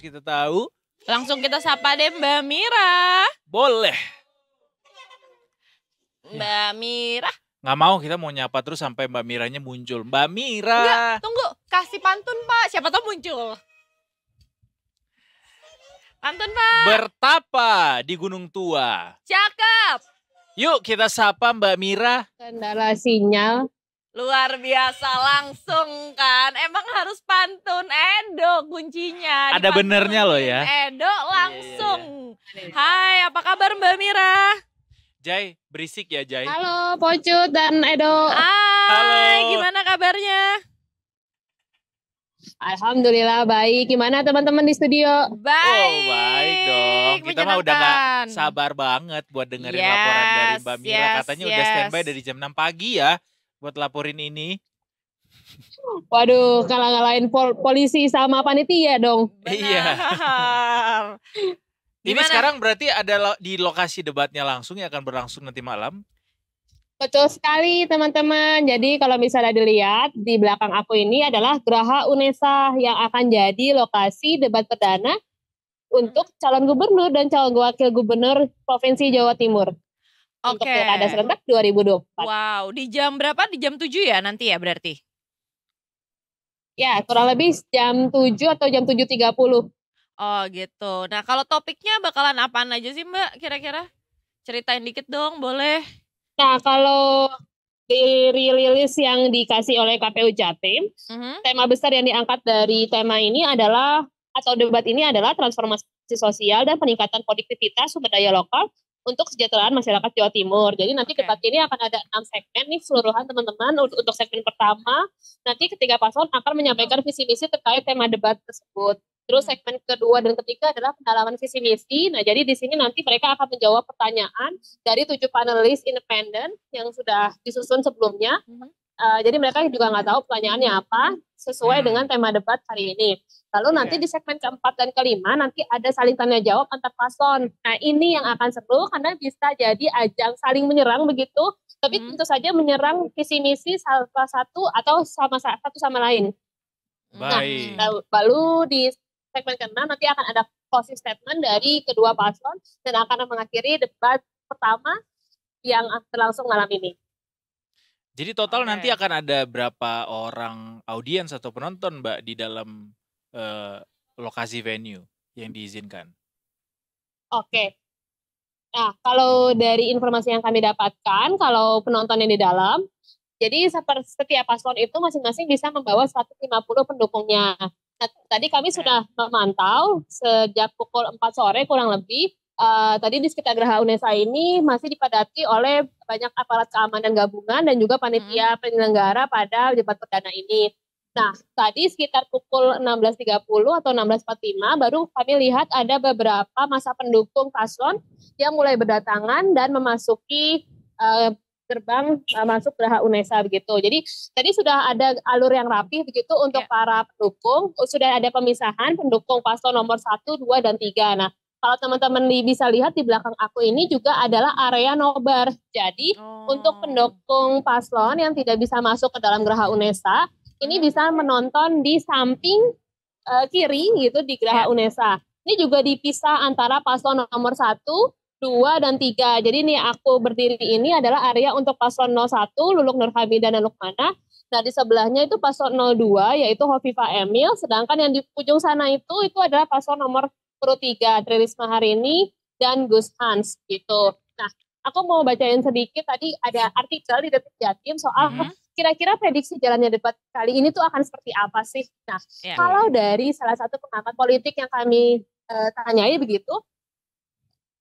kita tahu? Langsung kita sapa deh Mbak Mira. Boleh. Mbak Mira. Nggak mau, kita mau nyapa terus sampai Mbak Miranya muncul. Mbak Mira. Enggak, tunggu. Kasih pantun Pak, siapa tahu muncul. Pantun Pak. Bertapa di Gunung Tua. Cakep. Yuk kita sapa Mbak Mira. Kendala sinyal. Luar biasa langsung kan. Emang harus pantun. Edo kuncinya. Ada benernya loh ya. Edo langsung. Hai, apa kabar Mbak Mira? Jai, berisik ya Jai. Halo Pocut dan Edo. Hai, Halo. gimana kabarnya? Alhamdulillah baik. Gimana teman-teman di studio? Baik. Oh baik dong. Kita mah udah gak sabar banget buat dengerin laporan dari Mbak Mira. Katanya udah standby dari jam 6 pagi ya. Buat laporin ini. Waduh, ngalahin polisi sama panitia dong. Iya. Ini sekarang berarti ada di lokasi debatnya langsung yang akan berlangsung nanti malam. Betul sekali teman-teman. Jadi kalau misalnya dilihat di belakang aku ini adalah Geraha UNESA yang akan jadi lokasi debat perdana untuk calon gubernur dan calon wakil gubernur Provinsi Jawa Timur. Untuk Pilkada serentak 2024. Wow, di jam berapa? Di jam 7 ya nanti ya berarti? Ya, kurang lebih jam 7 atau jam 7.30. Oh gitu. Nah kalau topiknya bakalan apaan aja sih Mbak kira-kira? Ceritain dikit dong boleh. Nah kalau di rilis yang dikasih oleh KPU Jatim, tema besar yang diangkat dari tema ini adalah, atau debat ini adalah transformasi sosial dan peningkatan produktivitas sumber daya lokal untuk kesejahteraan masyarakat Jawa Timur. Jadi nanti debat ini akan ada 6 segmen nih keseluruhan teman-teman. Untuk segmen pertama, nanti ketiga paslon akan menyampaikan visi misi terkait tema debat tersebut. Terus segmen kedua dan ketiga adalah pendalaman visi misi. Nah jadi di sini nanti mereka akan menjawab pertanyaan dari 7 panelis independen yang sudah disusun sebelumnya. Jadi mereka juga nggak tahu pertanyaannya apa sesuai dengan tema debat hari ini. Lalu nanti di segmen keempat dan kelima nanti ada saling tanya jawab antar paslon. Nah ini yang akan seru karena bisa jadi ajang saling menyerang begitu, tapi tentu saja menyerang visi misi salah satu atau satu sama lain. Baik. Nah, lalu di segmen keenam nanti akan ada closing statement dari kedua paslon dan akan mengakhiri debat pertama yang berlangsung malam ini. Jadi total nanti akan ada berapa orang audiens atau penonton Mbak di dalam lokasi venue yang diizinkan? Oke. Nah, kalau dari informasi yang kami dapatkan, kalau penonton yang di dalam, jadi setiap paslon itu masing-masing bisa membawa 150 pendukungnya. Nah, tadi kami sudah memantau sejak pukul 4 sore kurang lebih, tadi di sekitar Geraha UNESA ini masih dipadati oleh banyak aparat keamanan gabungan dan juga panitia penyelenggara pada debat perdana ini. Nah, tadi sekitar pukul 16.30 atau 16.45 baru kami lihat ada beberapa masa pendukung paslon yang mulai berdatangan dan memasuki gerbang masuk Geraha UNESA begitu. Jadi tadi sudah ada alur yang rapi begitu untuk para pendukung. Sudah ada pemisahan pendukung paslon nomor 1, 2, dan 3. Nah, kalau teman-teman bisa lihat di belakang aku ini juga adalah area nobar. Jadi untuk pendukung paslon yang tidak bisa masuk ke dalam Geraha UNESA, ini bisa menonton di samping kiri gitu di Geraha UNESA. Ini juga dipisah antara paslon nomor 1, 2, dan 3. Jadi ini aku berdiri ini adalah area untuk paslon 01, Luluk Nurhamidah dan Lukmana. Nah di sebelahnya itu paslon 02 yaitu Hovifah Emil. Sedangkan yang di ujung sana itu adalah paslon nomor 3, Tri Risma Harini dan Gus Hans gitu. Nah aku mau bacain sedikit, tadi ada artikel di Detik Jatim soal kira-kira prediksi jalannya debat kali ini tuh akan seperti apa sih? Nah, kalau dari salah satu pengamat politik yang kami tanyai begitu,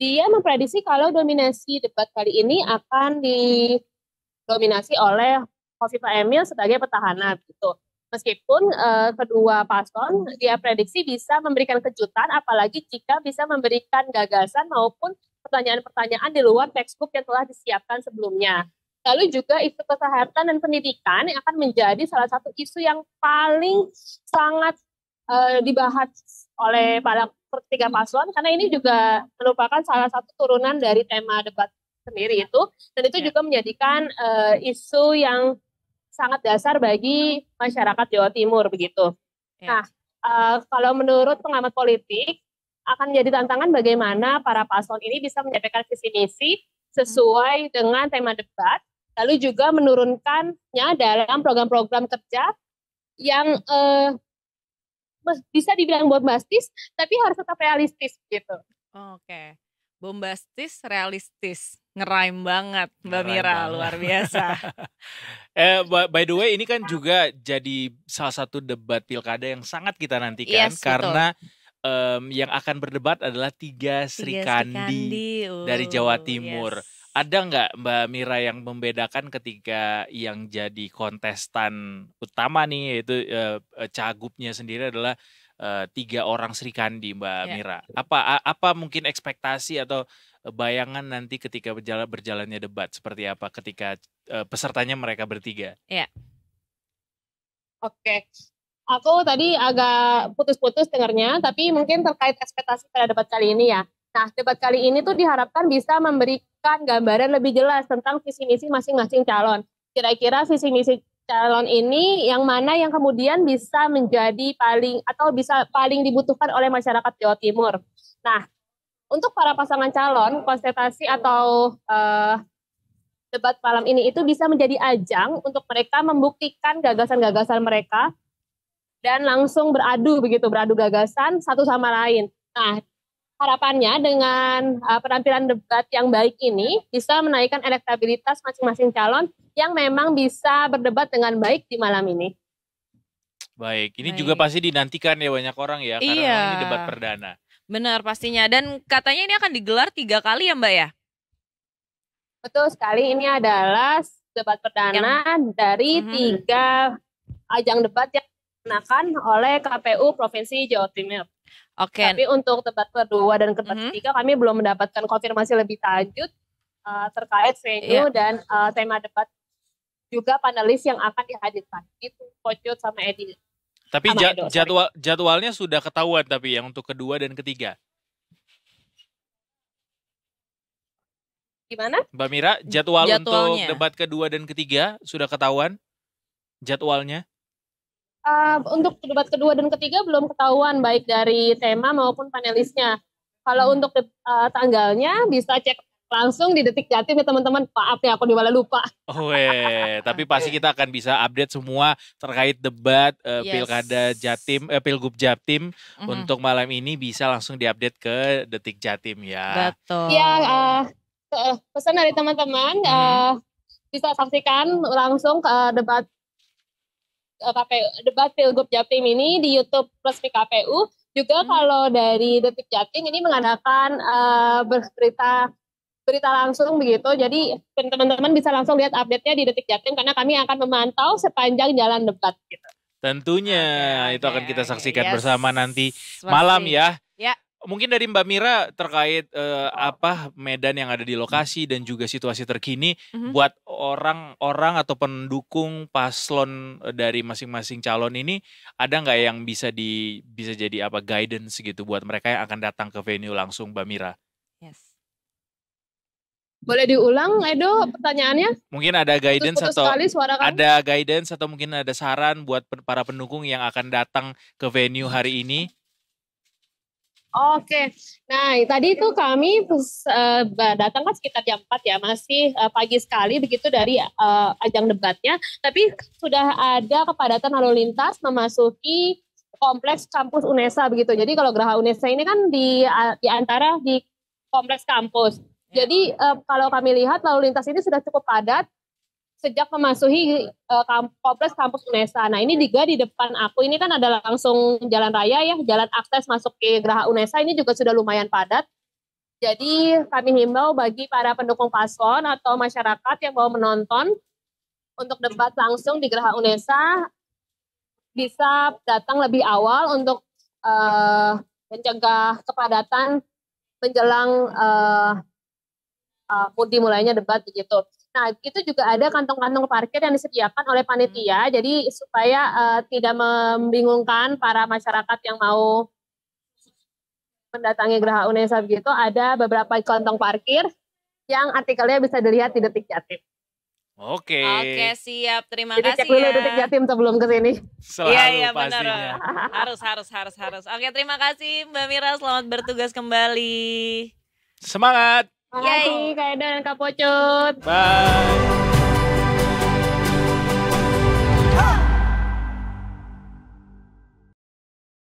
dia memprediksi kalau dominasi debat kali ini akan didominasi oleh Hovifah Emil sebagai petahana gitu. Meskipun kedua paslon dia prediksi bisa memberikan kejutan, apalagi jika bisa memberikan gagasan maupun pertanyaan-pertanyaan di luar textbook yang telah disiapkan sebelumnya. Lalu juga isu kesehatan dan pendidikan yang akan menjadi salah satu isu yang paling sangat dibahas oleh para tiga paslon, karena ini juga merupakan salah satu turunan dari tema debat sendiri itu, dan itu juga menjadikan isu yang sangat dasar bagi masyarakat Jawa Timur begitu. Nah, kalau menurut pengamat politik akan menjadi tantangan bagaimana para paslon ini bisa menyampaikan visi misi sesuai dengan tema debat, lalu juga menurunkannya dalam program-program kerja yang bisa dibilang bombastis, tapi harus tetap realistis gitu. Oke, bombastis, realistis, ngeraim banget Mbak Ngeraim Mira, banget. luar biasa. By the way, ini kan juga jadi salah satu debat pilkada yang sangat kita nantikan Yes, betul. karena yang akan berdebat adalah tiga Sri Kandi dari Jawa Timur. Yes. Ada nggak Mbak Mira yang membedakan ketika yang jadi kontestan utama nih yaitu cagupnya sendiri adalah 3 orang Sri Kandi, Mbak Ya. Mira? Apa mungkin ekspektasi atau bayangan nanti ketika berjalannya debat seperti apa ketika pesertanya mereka bertiga? Oke. Aku tadi agak putus-putus dengarnya, tapi mungkin terkait ekspektasi pada debat kali ini ya. Nah, debat kali ini tuh diharapkan bisa memberikan gambaran lebih jelas tentang visi misi masing-masing calon. Kira-kira visi misi calon ini yang mana yang kemudian bisa menjadi paling dibutuhkan oleh masyarakat Jawa Timur. Nah, untuk para pasangan calon, konsultasi atau debat malam ini itu bisa menjadi ajang untuk mereka membuktikan gagasan-gagasan mereka dan langsung beradu gagasan satu sama lain. Nah, harapannya dengan penampilan debat yang baik ini bisa menaikkan elektabilitas masing-masing calon yang memang bisa berdebat dengan baik di malam ini. Baik, ini juga pasti dinantikan ya banyak orang ya karena memang ini debat perdana. Benar pastinya, dan katanya ini akan digelar 3 kali ya Mbak ya? Betul sekali, ini adalah debat perdana dari 3 ajang debat yang digunakan oleh KPU Provinsi Jawa Timur. Oke. Tapi untuk debat kedua dan debat ketiga kami belum mendapatkan konfirmasi lebih lanjut terkait venue dan tema debat juga panelis yang akan dihadirkan. Itu Kocut sama Edi. Tapi jadwalnya sudah ketahuan tapi yang untuk kedua dan ketiga. Gimana? Mbak Mira, jadwalnya untuk debat kedua dan ketiga sudah ketahuan jadwalnya? Untuk debat kedua dan ketiga belum ketahuan baik dari tema maupun panelisnya. Kalau untuk tanggalnya bisa cek langsung di Detik Jatim ya teman-teman. Maaf ya aku malah lupa. Tapi pasti kita akan bisa update semua terkait debat pilkada Jatim, Pilgub Jatim untuk malam ini bisa langsung diupdate ke Detik Jatim ya. Betul. Ya, pesan dari teman-teman bisa saksikan langsung ke debat Pilgub Jatim ini di YouTube resmi KPU. Juga kalau dari Detik Jatim ini mengadakan berita langsung begitu. Jadi teman-teman bisa langsung lihat update-nya di Detik Jatim karena kami akan memantau sepanjang jalan debat gitu. Tentunya itu akan kita saksikan bersama nanti malam ya. Mungkin dari Mbak Mira terkait medan yang ada di lokasi dan juga situasi terkini buat orang-orang atau pendukung paslon dari masing-masing calon ini ada nggak yang bisa jadi guidance gitu buat mereka yang akan datang ke venue langsung, Mbak Mira? Boleh diulang Edo pertanyaannya? Mungkin ada guidance atau mungkin ada saran buat para pendukung yang akan datang ke venue hari ini? Oke, nah tadi itu kami datang kan sekitar jam 4 ya, masih pagi sekali begitu dari ajang debatnya, tapi sudah ada kepadatan lalu lintas memasuki kompleks kampus UNESA begitu. Jadi kalau Geraha UNESA ini kan di antara di kompleks kampus. Jadi kalau kami lihat lalu lintas ini sudah cukup padat sejak memasuki kompleks kampus UNESA. Nah ini juga di depan aku ini kan ada langsung jalan raya ya, jalan akses masuk ke Geraha UNESA ini juga sudah lumayan padat. Jadi kami himbau bagi para pendukung paslon atau masyarakat yang mau menonton untuk debat langsung di Geraha UNESA bisa datang lebih awal untuk mencegah kepadatan menjelang dimulainya debat begitu. Nah, itu juga ada kantong-kantong parkir yang disediakan oleh panitia, jadi supaya tidak membingungkan para masyarakat yang mau mendatangi Geraha UNESA begitu, ada beberapa kantong parkir yang artikelnya bisa dilihat di Detik Jatim. Oke. Oke, siap. Terima Jadi kasih cek dulu ya. Detik Jatim sebelum kesini. Selalu Iya pastinya. benar. Harus. Oke, terima kasih Mbak Mira, selamat bertugas kembali. Semangat. Makasih Kak Eda dan Kak Pocut. Bye.